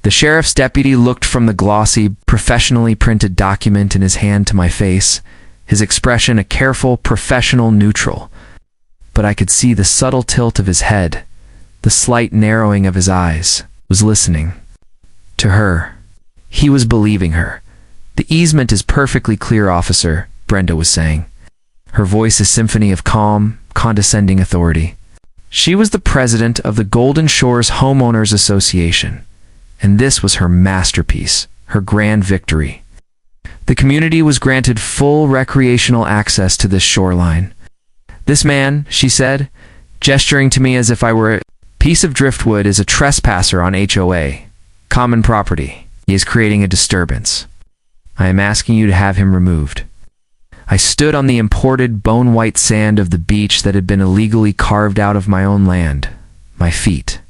The sheriff's deputy looked from the glossy, professionally printed document in his hand to my face, his expression a careful, professional neutral. But I could see the subtle tilt of his head, the slight narrowing of his eyes, was listening. To her. He was believing her. "The easement is perfectly clear, officer," Brenda was saying. Her voice a symphony of calm, condescending authority. She was the president of the Golden Shores Homeowners Association, and this was her masterpiece, her grand victory. The community was granted full recreational access to this shoreline. "This man," she said, gesturing to me as if I were a piece of driftwood, "is a trespasser on HOA, common property. He is creating a disturbance. I am asking you to have him removed." I stood on the imported bone-white sand of the beach that had been illegally carved out of my own land, my feet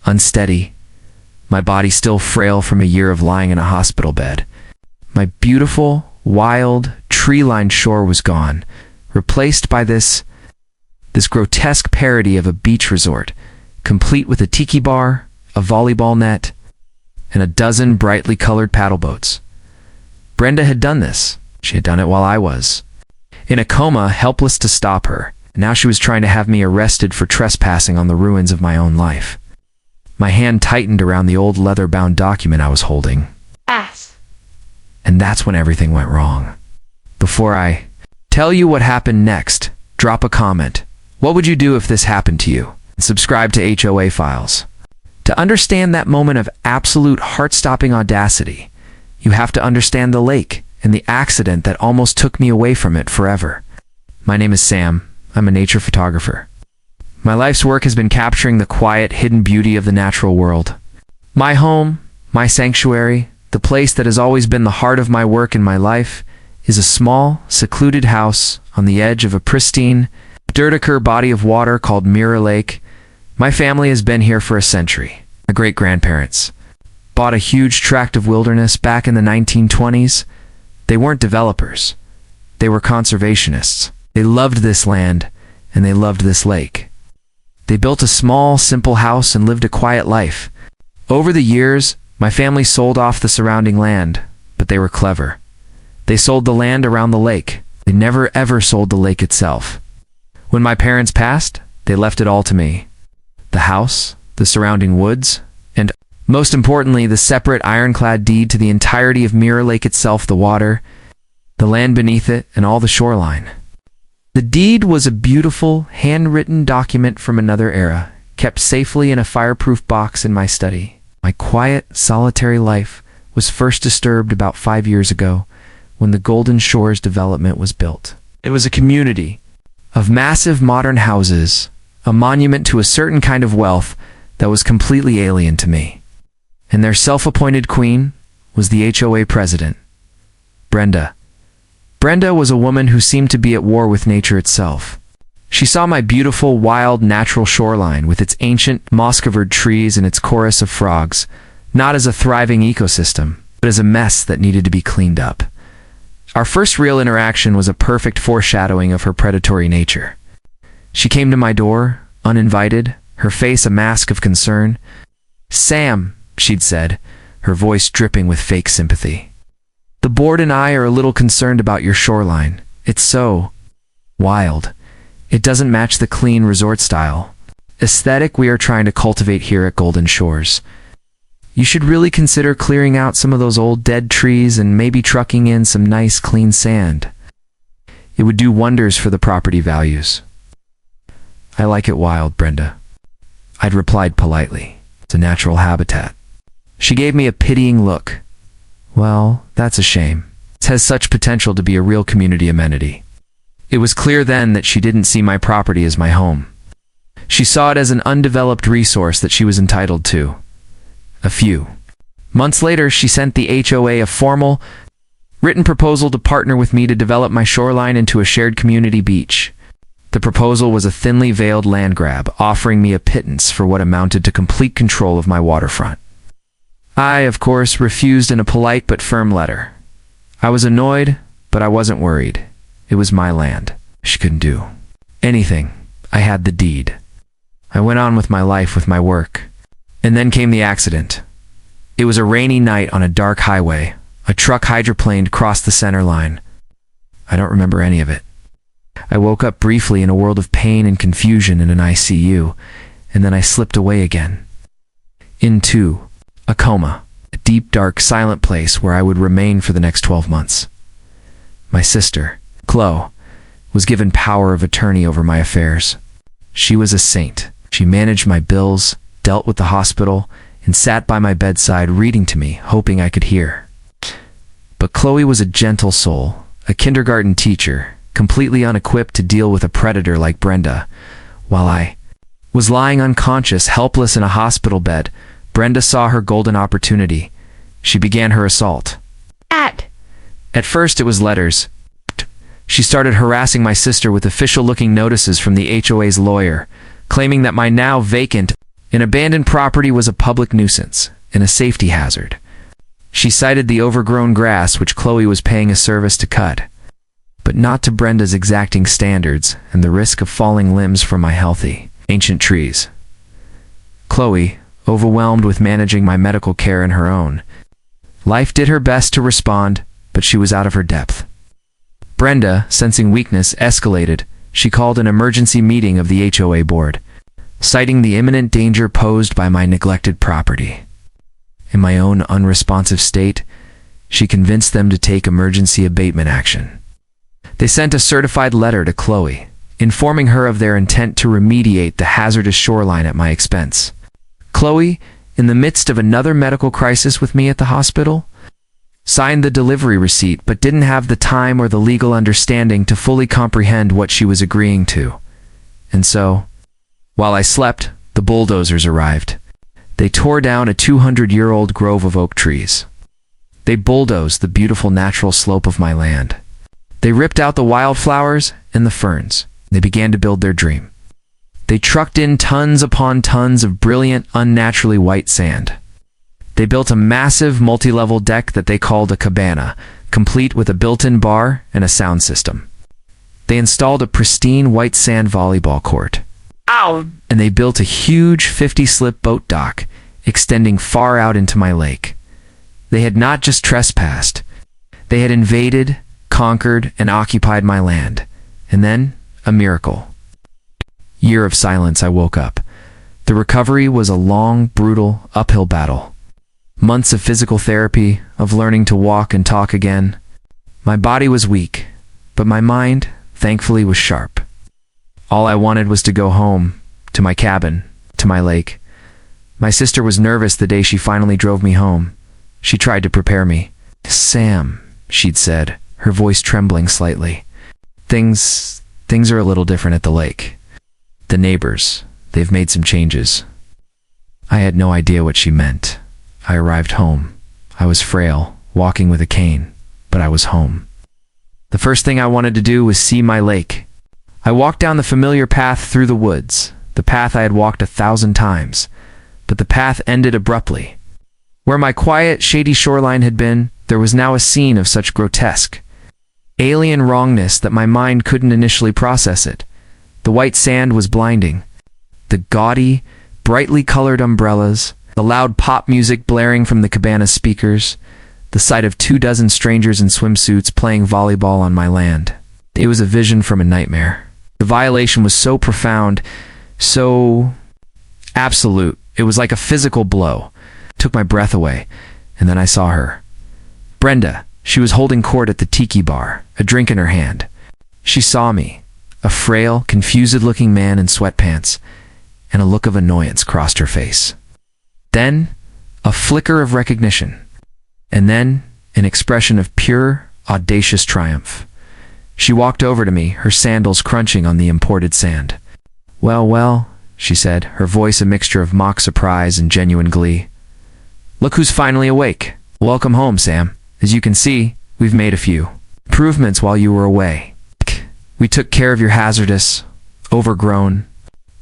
unsteady, my body still frail from a year of lying in a hospital bed. My beautiful, wild, tree-lined shore was gone, replaced by this grotesque parody of a beach resort, complete with a tiki bar, a volleyball net, and a dozen brightly colored paddle boats. Brenda had done this. She had done it while I was in a coma, helpless to stop her. Now she was trying to have me arrested for trespassing on the ruins of my own life. My hand tightened around the old leather-bound document I was holding. And that's when everything went wrong. Before I tell you what happened next, drop a comment. What would you do if this happened to you? And subscribe to HOA Files. To understand that moment of absolute heart-stopping audacity, you have to understand the lake and the accident that almost took me away from it forever. My name is Sam. I'm a nature photographer. My life's work has been capturing the quiet, hidden beauty of the natural world. My home, my sanctuary, the place that has always been the heart of my work and my life, is a small, secluded house on the edge of a pristine, Dirtiker body of water called Mirror Lake. My family has been here for a century. My great-grandparents bought a huge tract of wilderness back in the 1920s. They weren't developers. They were conservationists. They loved this land, and they loved this lake. They built a small, simple house and lived a quiet life. Over the years, my family sold off the surrounding land, but they were clever. They sold the land around the lake. They never ever sold the lake itself. When my parents passed, they left it all to me. The house, the surrounding woods, and, most importantly, the separate ironclad deed to the entirety of Mirror Lake itself, the water, the land beneath it, and all the shoreline. The deed was a beautiful, handwritten document from another era, kept safely in a fireproof box in my study. My quiet, solitary life was first disturbed about 5 years ago when the Golden Shores development was built. It was a community of massive modern houses, a monument to a certain kind of wealth that was completely alien to me. And their self-appointed queen was the HOA president, Brenda. Brenda was a woman who seemed to be at war with nature itself. She saw my beautiful, wild, natural shoreline with its ancient, moss-covered trees and its chorus of frogs, not as a thriving ecosystem, but as a mess that needed to be cleaned up. Our first real interaction was a perfect foreshadowing of her predatory nature. She came to my door, uninvited, her face a mask of concern. "Sam," she'd said, her voice dripping with fake sympathy. "The board and I are a little concerned about your shoreline. It's so wild. It doesn't match the clean resort style aesthetic we are trying to cultivate here at Golden Shores. You should really consider clearing out some of those old dead trees and maybe trucking in some nice clean sand. It would do wonders for the property values." "I like it wild, Brenda," I'd replied politely. "It's a natural habitat." She gave me a pitying look. "Well, that's a shame. It has such potential to be a real community amenity." It was clear then that she didn't see my property as my home. She saw it as an undeveloped resource that she was entitled to. A few months later, she sent the HOA a formal, written proposal to partner with me to develop my shoreline into a shared community beach. The proposal was a thinly veiled land grab, offering me a pittance for what amounted to complete control of my waterfront. I, of course, refused in a polite but firm letter. I was annoyed, but I wasn't worried. It was my land. She couldn't do anything. I had the deed. I went on with my life, with my work. And then came the accident. It was a rainy night on a dark highway. A truck hydroplaned crossed the center line. I don't remember any of it. I woke up briefly in a world of pain and confusion in an ICU, and then I slipped away again. Into a coma, a deep, dark, silent place where I would remain for the next 12 months. My sister, Chloe, was given power of attorney over my affairs. She was a saint. She managed my bills, dealt with the hospital, and sat by my bedside reading to me, hoping I could hear. But Chloe was a gentle soul, a kindergarten teacher, completely unequipped to deal with a predator like Brenda. While I was lying unconscious, helpless in a hospital bed, Brenda saw her golden opportunity. She began her assault. At first it was letters. She started harassing my sister with official-looking notices from the HOA's lawyer, claiming that my now vacant and abandoned property was a public nuisance and a safety hazard. She cited the overgrown grass which Chloe was paying a service to cut, but not to Brenda's exacting standards and the risk of falling limbs from my healthy, ancient trees. Chloe, overwhelmed with managing my medical care and her own life, did her best to respond, but she was out of her depth. Brenda, sensing weakness, escalated. She called an emergency meeting of the HOA board, citing the imminent danger posed by my neglected property. In my own unresponsive state, she convinced them to take emergency abatement action. They sent a certified letter to Chloe, informing her of their intent to remediate the hazardous shoreline at my expense. Chloe, in the midst of another medical crisis with me at the hospital, signed the delivery receipt but didn't have the time or the legal understanding to fully comprehend what she was agreeing to. And so, while I slept, the bulldozers arrived. They tore down a 200-year-old grove of oak trees. They bulldozed the beautiful natural slope of my land. They ripped out the wildflowers and the ferns. They began to build their dream. They trucked in tons upon tons of brilliant, unnaturally white sand. They built a massive multi-level deck that they called a cabana, complete with a built-in bar and a sound system. They installed a pristine white sand volleyball court. And they built a huge 50-slip boat dock, extending far out into my lake. They had not just trespassed. They had invaded, conquered, and occupied my land. And then, a miracle. Year of silence, I woke up. The recovery was a long, brutal, uphill battle. Months of physical therapy, of learning to walk and talk again. My body was weak, but my mind, thankfully, was sharp. All I wanted was to go home, to my cabin, to my lake. My sister was nervous the day she finally drove me home. She tried to prepare me. "Sam," she'd said, her voice trembling slightly. Things are a little different at the lake. The neighbors, they've made some changes." I had no idea what she meant. I arrived home. I was frail, walking with a cane, but I was home. The first thing I wanted to do was see my lake. I walked down the familiar path through the woods, the path I had walked 1,000 times, but the path ended abruptly. Where my quiet, shady shoreline had been, there was now a scene of such grotesque, alien wrongness that my mind couldn't initially process it. The white sand was blinding. The gaudy, brightly colored umbrellas, the loud pop music blaring from the cabana speakers, the sight of 24 strangers in swimsuits playing volleyball on my land. It was a vision from a nightmare. The violation was so profound, so absolute. It was like a physical blow. It took my breath away, and then I saw her. Brenda. She was holding court at the tiki bar, a drink in her hand. She saw me, a frail, confused-looking man in sweatpants, and a look of annoyance crossed her face. Then, a flicker of recognition, and then an expression of pure, audacious triumph. She walked over to me, her sandals crunching on the imported sand. "Well, well," she said, her voice a mixture of mock surprise and genuine glee. "Look who's finally awake. Welcome home, Sam. As you can see, we've made a few improvements while you were away. We took care of your hazardous, overgrown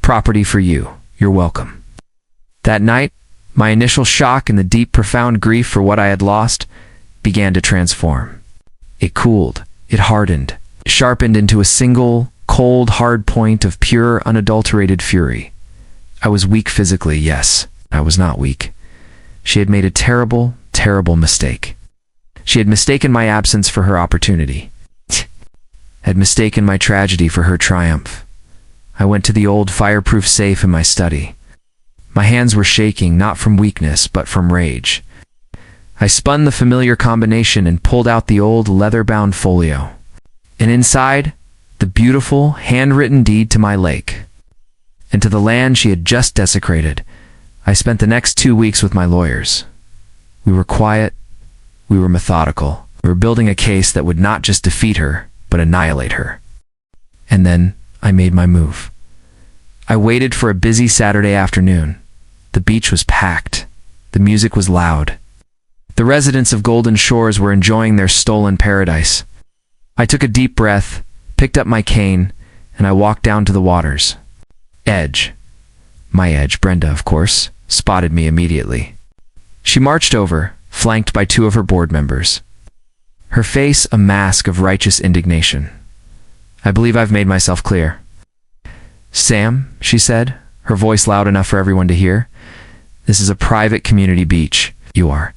property for you. You're welcome." That night, my initial shock and the deep, profound grief for what I had lost began to transform. It cooled, it hardened, sharpened into a single, cold, hard point of pure, unadulterated fury. I was weak physically, yes, I was not weak. She had made a terrible, terrible mistake. She had mistaken my absence for her opportunity. Had mistaken my tragedy for her triumph. I went to the old fireproof safe in my study. My hands were shaking, not from weakness, but from rage. I spun the familiar combination and pulled out the old leather-bound folio. And inside, the beautiful, handwritten deed to my lake. And to the land she had just desecrated. I spent the next 2 weeks with my lawyers. We were quiet. We were methodical. We were building a case that would not just defeat her, but annihilate her. And then I made my move. I waited for a busy Saturday afternoon. The beach was packed. The music was loud. The residents of Golden Shores were enjoying their stolen paradise. I took a deep breath, picked up my cane, and I walked down to the water's edge. My edge, Brenda, of course, spotted me immediately. She marched over, flanked by 2 of her board members. Her face a mask of righteous indignation. I believe I've made myself clear. Sam, she said, her voice loud enough for everyone to hear, this is a private community beach. You are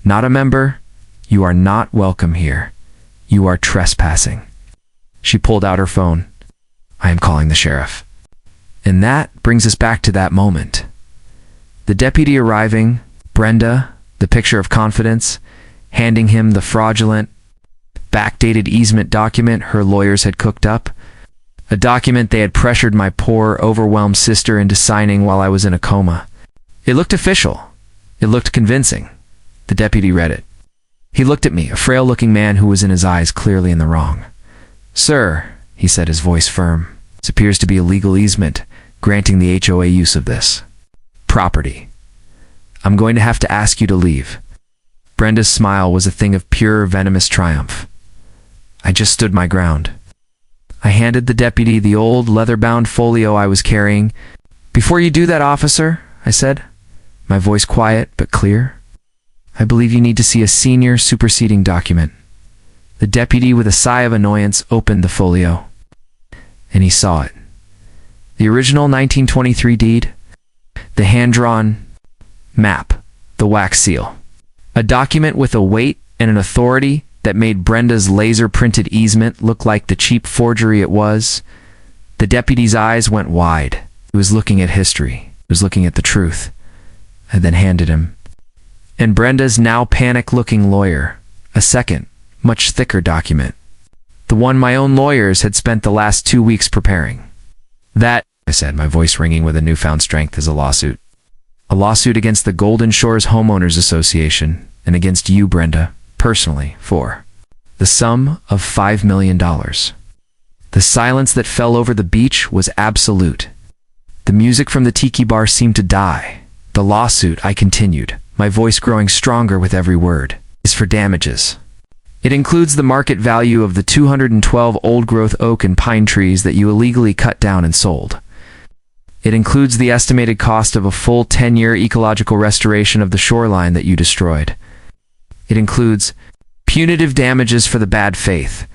not a member. You are not welcome here. You are trespassing. She pulled out her phone. I am calling the sheriff. And that brings us back to that moment. The deputy arriving, Brenda, the picture of confidence, handing him the fraudulent, backdated easement document her lawyers had cooked up, a document they had pressured my poor, overwhelmed sister into signing while I was in a coma. It looked official. It looked convincing. The deputy read it. He looked at me, a frail-looking man who was in his eyes clearly in the wrong. Sir, he said, his voice firm, this appears to be a legal easement, granting the HOA use of this property. I'm going to have to ask you to leave. Brenda's smile was a thing of pure, venomous triumph. I just stood my ground. I handed the deputy the old leather-bound folio I was carrying. Before you do that, officer, I said, my voice quiet but clear, I believe you need to see a senior superseding document. The deputy, with a sigh of annoyance, opened the folio. And he saw it. The original 1923 deed, the hand-drawn map, the wax seal. A document with a weight and an authority that made Brenda's laser-printed easement look like the cheap forgery it was. The deputy's eyes went wide. He was looking at history. He was looking at the truth. I then handed him. And Brenda's now panic-looking lawyer, a second, much thicker document. The one my own lawyers had spent the last 2 weeks preparing. That, I said, my voice ringing with a newfound strength, is a lawsuit. A lawsuit against the Golden Shores Homeowners Association and against you, Brenda, personally, for the sum of $5 million. The silence that fell over the beach was absolute. The music from the tiki bar seemed to die. The lawsuit, I continued, my voice growing stronger with every word, is for damages. It includes the market value of the 212 old-growth oak and pine trees that you illegally cut down and sold. It includes the estimated cost of a full 10-year ecological restoration of the shoreline that you destroyed. It includes punitive damages for the bad faith,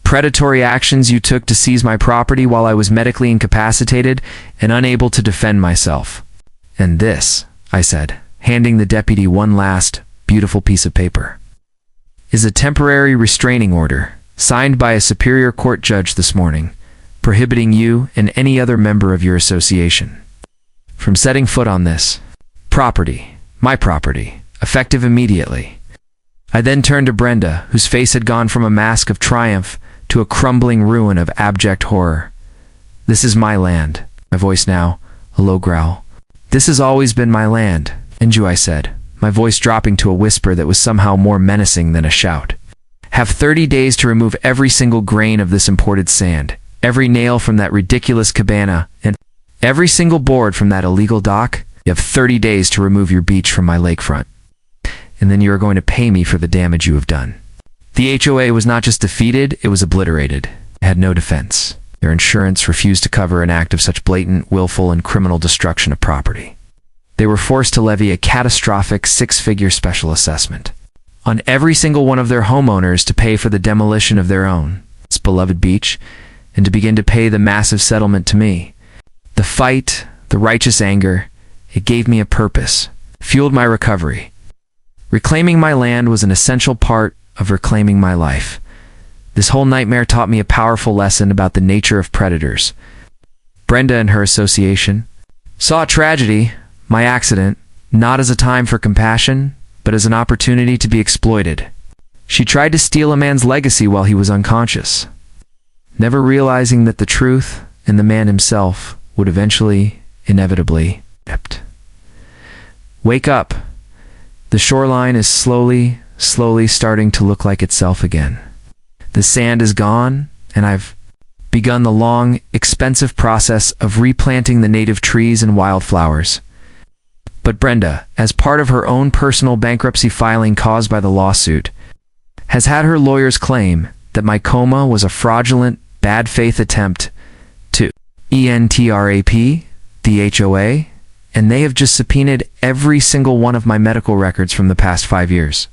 predatory actions you took to seize my property while I was medically incapacitated and unable to defend myself. And this, I said, handing the deputy one last, beautiful piece of paper, is a temporary restraining order signed by a Superior Court judge this morning, prohibiting you and any other member of your association from setting foot on this property, my property, effective immediately. I then turned to Brenda, whose face had gone from a mask of triumph to a crumbling ruin of abject horror. This is my land, my voice now, a low growl. This has always been my land, and you, I said, my voice dropping to a whisper that was somehow more menacing than a shout. Have 30 days to remove every single grain of this imported sand, every nail from that ridiculous cabana, and every single board from that illegal dock. You have 30 days to remove your beach from my lakefront. And then you are going to pay me for the damage you have done. The HOA was not just defeated, it was obliterated. It had no defense. Their insurance refused to cover an act of such blatant, willful, and criminal destruction of property. They were forced to levy a catastrophic 6-figure special assessment on every single one of their homeowners to pay for the demolition of their own, its beloved beach, and to begin to pay the massive settlement to me. The fight, the righteous anger, it gave me a purpose. fueled my recovery. Reclaiming my land was an essential part of reclaiming my life. This whole nightmare taught me a powerful lesson about the nature of predators. Brenda and her association saw tragedy, my accident, not as a time for compassion, but as an opportunity to be exploited. She tried to steal a man's legacy while he was unconscious, never realizing that the truth and the man himself would eventually, inevitably, wake up. The shoreline is slowly starting to look like itself again. The sand is gone, and I've begun the long, expensive process of replanting the native trees and wildflowers. But Brenda, as part of her own personal bankruptcy filing caused by the lawsuit, has had her lawyers claim that my coma was a fraudulent, bad faith attempt to entrap the HOA, and they have just subpoenaed every single one of my medical records from the past 5 years.